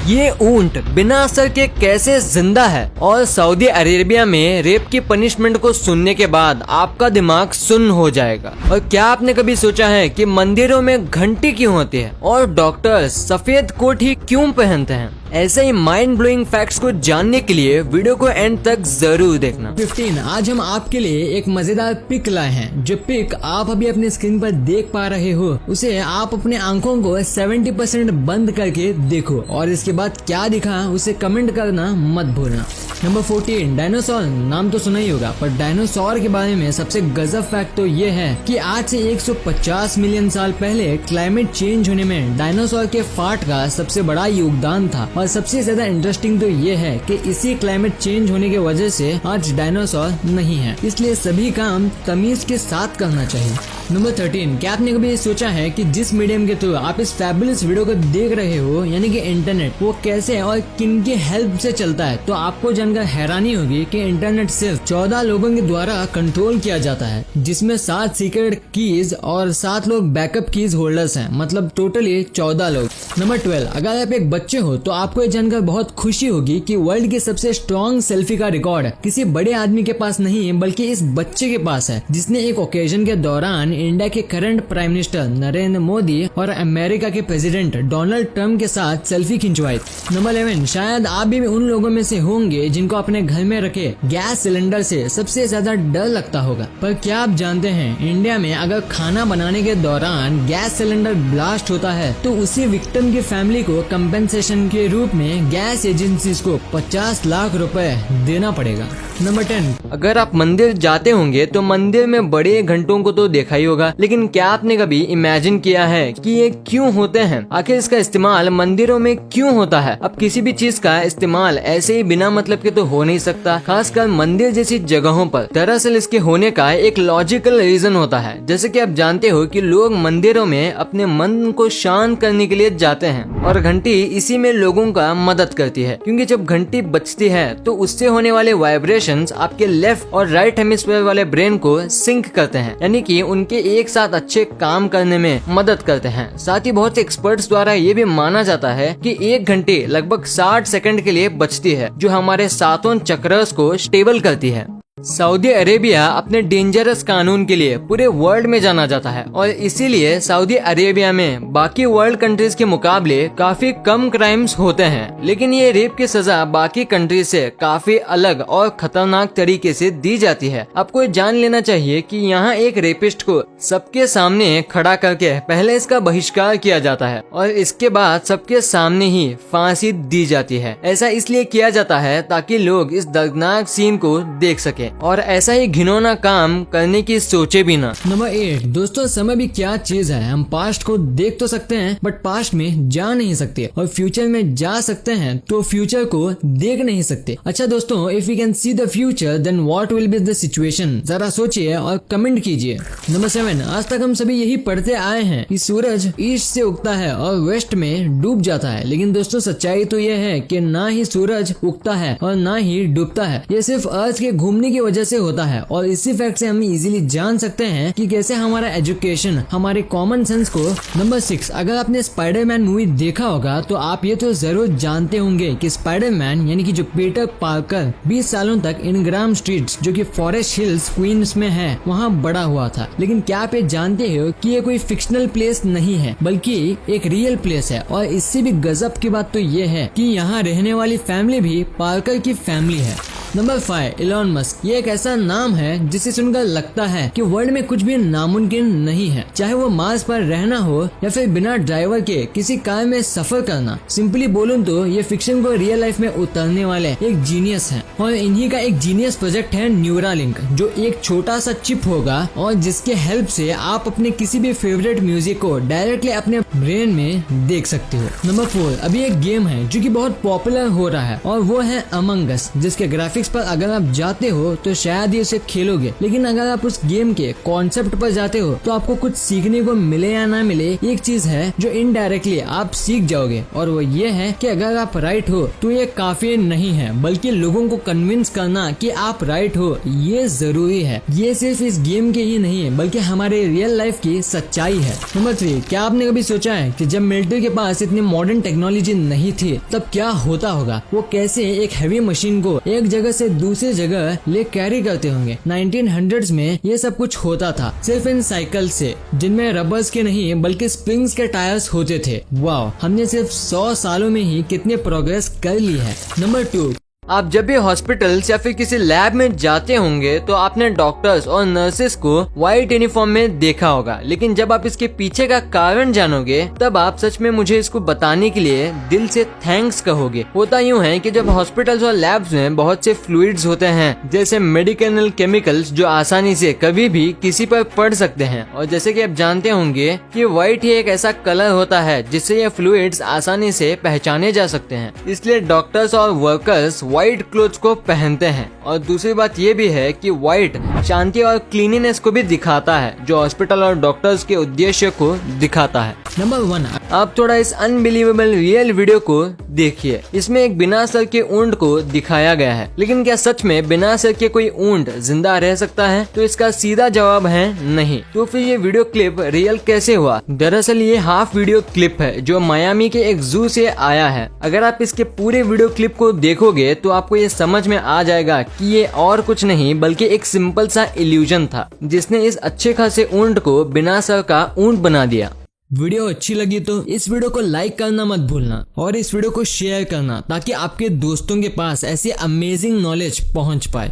ये ऊंट बिना असर के कैसे जिंदा है। और सऊदी अरेबिया में रेप की पनिशमेंट को सुनने के बाद आपका दिमाग सुन्न हो जाएगा। और क्या आपने कभी सोचा है कि मंदिरों में घंटी क्यों होती है और डॉक्टर्स सफेद कोट ही क्यों पहनते हैं? ऐसे ही माइंड ब्लोइंग फैक्ट्स को जानने के लिए वीडियो को एंड तक जरूर देखना। 15 आज हम आपके लिए एक मजेदार पिक लाए हैं। जो पिक आप अभी अपने स्क्रीन पर देख पा रहे हो उसे आप अपने आंखों को 70% बंद करके देखो और इसके बाद क्या दिखा उसे कमेंट करना मत भूलना। Number 14 dinosaur. नाम तो सुना ही होगा, पर डायनासोर के बारे में सबसे गजब फैक्ट तो ये है कि आज से 150 मिलियन साल पहले क्लाइमेट चेंज होने में डायनासोर के फाट का सबसे बड़ा योगदान था। और सबसे ज्यादा इंटरेस्टिंग तो ये है कि इसी क्लाइमेट चेंज होने की वजह से आज डायनासोर नहीं है, इसलिए सभी काम तमीज के साथ करना चाहिए। नंबर 13 क्या आपने कभी सोचा है कि जिस मीडियम के थ्रू आप इस फैबुलस वीडियो को देख रहे हो यानी कि इंटरनेट, वो कैसे और किन की हेल्प से चलता है? तो आपको जानकर हैरानी होगी कि इंटरनेट सिर्फ 14 लोगों के द्वारा कंट्रोल किया जाता है, जिसमें 7 सीक्रेट कीज और 7 लोग बैकअप कीज होल्डर्स हैं, मतलब टोटली 14 लोग। नंबर 12 अगर आप एक बच्चे हो तो आपको ये जानकर बहुत खुशी होगी कि वर्ल्ड की सबसे स्ट्रॉन्ग सेल्फी का रिकॉर्ड किसी बड़े आदमी के पास नहीं है बल्कि इस बच्चे के पास है, जिसने एक ओकेजन के दौरान इंडिया के current prime minister Narendra Modi और अमेरिका के प्रेसिडेंट डोनाल्ड ट्रंप के साथ सेल्फी खिंचवाई। नंबर 11 शायद आप भी उन लोगों में से होंगे जिनको अपने घर में रखे गैस सिलेंडर से सबसे ज्यादा डर लगता होगा, पर क्या आप जानते हैं इंडिया में अगर खाना बनाने के दौरान गैस सिलेंडर ब्लास्ट होता है तो उसी विक्टिम की फैमिली को कंपेंसेशन के रूप में गैस एजेंसीज को 50 लाख रुपए देना पड़ेगा। नंबर 10 अगर आप मंदिर जाते होंगे तो मंदिर में बड़े घंटों को तो देखा ही होगा, लेकिन क्या आपने कभी इमेजिन किया है कि ये क्यों होते हैं? आखिर इसका इस्तेमाल मंदिरों में क्यों होता है? अब किसी भी चीज का इस्तेमाल ऐसे ही बिना मतलब के तो हो नहीं सकता, खासकर मंदिर जैसी जगहों पर। दरअसल इसके होने का एक लॉजिकल रीजन होता है। जैसे कि आप जानते हो कि लोग मंदिरों में अपने मन को शांत करने के लिए जाते हैं और घंटी इसी में लोगों का मदद करती है, क्योंकि जब घंटी बजती है तो उससे होने वाले वाइब्रेशंस आपके लेफ्ट और राइट हेमिस्फीयर वाले ब्रेन को सिंक करते हैं, यानी कि उनके एक साथ अच्छे काम करने में मदद करते हैं। साथ ही बहुत से एक्सपर्ट्स द्वारा ये भी माना जाता है कि एक घंटी लगभग 60 सेकंड के लिए बजती है, जो हमारे सातों चक्रस को स्टेबल करती है। सऊदी अरेबिया अपने डेंजरस कानून के लिए पूरे वर्ल्ड में जाना जाता है और इसीलिए सऊदी अरेबिया में बाकी वर्ल्ड कंट्रीज के मुकाबले काफी कम क्राइम्स होते हैं, लेकिन ये रेप की सजा बाकी कंट्रीज से काफी अलग और खतरनाक तरीके से दी जाती है। आपको जान लेना चाहिए कि यहाँ एक रेपिस्ट को सबके सामने खड़ा करके पहले इसका बहिष्कार किया जाता है और इसके बाद सबके सामने ही फांसी दी जाती है। ऐसा इसलिए किया जाता है ताकि लोग इस दर्दनाक सीन को देख सके और ऐसा ही घिनौना काम करने की सोचे भी ना। नंबर 8 दोस्तों समय भी क्या चीज है। हम पास्ट को देख तो सकते हैं बट पास्ट में जा नहीं सकते, और फ्यूचर में जा सकते हैं तो फ्यूचर को देख नहीं सकते। अच्छा दोस्तों, if you can see the future then what will be the situation? जरा सोचिए और कमेंट कीजिए। नंबर 7 आज तक हम सभी यही पढ़ते आए हैं कि सूरज ईस्ट से उगता है और वेस्ट में डूब जाता है, लेकिन दोस्तों सच्चाई तो यह है कि ना ही सूरज उगता है और ना ही डूबता है। ये सिर्फ अर्थ के घूमने की वजह से होता है और इसी फैक्ट से हम इजीली जान सकते हैं कि कैसे हमारा एजुकेशन हमारे कॉमन सेंस को। नंबर 6 अगर आपने स्पाइडरमैन मूवी देखा होगा तो आप ये तो जरूर जानते होंगे कि स्पाइडरमैन यानी कि जो पीटर पार्कर 20 सालों तक इनग्राम स्ट्रीट जो कि फॉरेस्ट हिल्स क्वींस में है वहाँ बड़ा हुआ था। लेकिन क्या आप ये जानते हो कि ये कोई फिक्शनल प्लेस नहीं है बल्कि एक रियल प्लेस है। और इससे भी गजब की बात तो ये है कि यहाँ रहने वाली फैमिली भी पार्कर की फैमिली है। Number 5 Elon Musk. ये एक ऐसा नाम है जिसे सुनकर लगता है कि वर्ल्ड में कुछ भी नामुमकिन नहीं है, चाहे वो मार्स पर रहना हो या फिर बिना ड्राइवर के किसी कार में सफर करना। सिंपली बोलूं तो ये फिक्शन को रियल लाइफ में उतारने वाले एक जीनियस है और इन्हीं का एक जीनियस प्रोजेक्ट है न्यूरालिंक, जो एक छोटा सा चिप होगा और जिसके हेल्प से आप अपने किसी भी फेवरेट म्यूजिक को डायरेक्टली अपने ब्रेन में देख सकते हो। नंबर 4 अभी एक गेम है जो कि बहुत पॉपुलर हो रहा है और वो है अमंग अस, जिसके ग्राफिक्स ग्राफिक्स पर अगर आप जाते हो तो शायद ही उसे खेलोगे, लेकिन अगर आप उस गेम के कॉन्सेप्ट पर जाते हो तो आपको कुछ सीखने को मिले या ना मिले, एक चीज है जो इनडायरेक्टली आप सीख जाओगे, और वो ये है कि अगर आप राइट हो तो ये काफी नहीं है, बल्कि लोगों को कन्विंस करना कि आप राइट हो ये जरूरी है। ये सिर्फ इस गेम के ही नहीं है बल्कि हमारे रियल लाइफ की सच्चाई है। नंबर 3, क्या आपने कभी सोचा है कि जब मिलिट्री के पास इतनी मॉडर्न टेक्नोलॉजी नहीं थी तब क्या होता होगा? वो कैसे एक हैवी मशीन को एक जगह से दूसरी जगह ले कैरी करते होंगे। 1900s में ये सब कुछ होता था सिर्फ इन साइकिल से, जिनमें रबर्स के नहीं बल्कि स्प्रिंग्स के टायर्स होते थे। वाह, हमने सिर्फ 100 सालों में ही कितने प्रोग्रेस कर ली है। नंबर 2, आप जब भी हॉस्पिटल्स या फिर किसी लैब में जाते होंगे तो आपने डॉक्टर्स और नर्सेस को व्हाइट यूनिफॉर्म में देखा होगा, लेकिन जब आप इसके पीछे का कारण जानोगे तब आप सच में मुझे इसको बताने के लिए दिल से थैंक्स कहोगे। होता यूँ है कि जब हॉस्पिटल्स और लैब्स में बहुत से फ्लूइड्स होते हैं, जैसे मेडिकल केमिकल्स जो आसानी से कभी भी किसी पर पड़ सकते हैं, और जैसे कि आप जानते होंगे कि व्हाइट ही एक ऐसा कलर होता है जिससे ये फ्लूइड्स आसानी से पहचाने जा सकते हैं, इसलिए डॉक्टर्स और वर्कर्स व्हाइट क्लोथ्स को पहनते हैं। और दूसरी बात ये भी है कि व्हाइट शांति और क्लीनिनेस को भी दिखाता है, जो हॉस्पिटल और डॉक्टर्स के उद्देश्य को दिखाता है। नंबर 1, आप थोड़ा इस अनबिलीवेबल रियल वीडियो को देखिए। इसमें एक बिना सर के ऊंट को दिखाया गया है, लेकिन क्या सच में बिना सर के कोई ऊंट जिंदा रह सकता है? तो इसका सीधा जवाब है नहीं। तो फिर ये वीडियो क्लिप रियल कैसे हुआ? दरअसल ये हाफ वीडियो क्लिप है जो मायामी के एक जू से आया है। अगर आप इसके पूरे वीडियो क्लिप को देखोगे तो आपको ये समझ में आ जाएगा कि ये और कुछ नहीं बल्कि एक सिंपल सा इल्यूजन था जिसने इस अच्छे खासे ऊंट को बिना सर का ऊंट बना दिया। वीडियो अच्छी लगी तो इस वीडियो को लाइक करना मत भूलना और इस वीडियो को शेयर करना ताकि आपके दोस्तों के पास ऐसी अमेजिंग नॉलेज पहुंच पाए।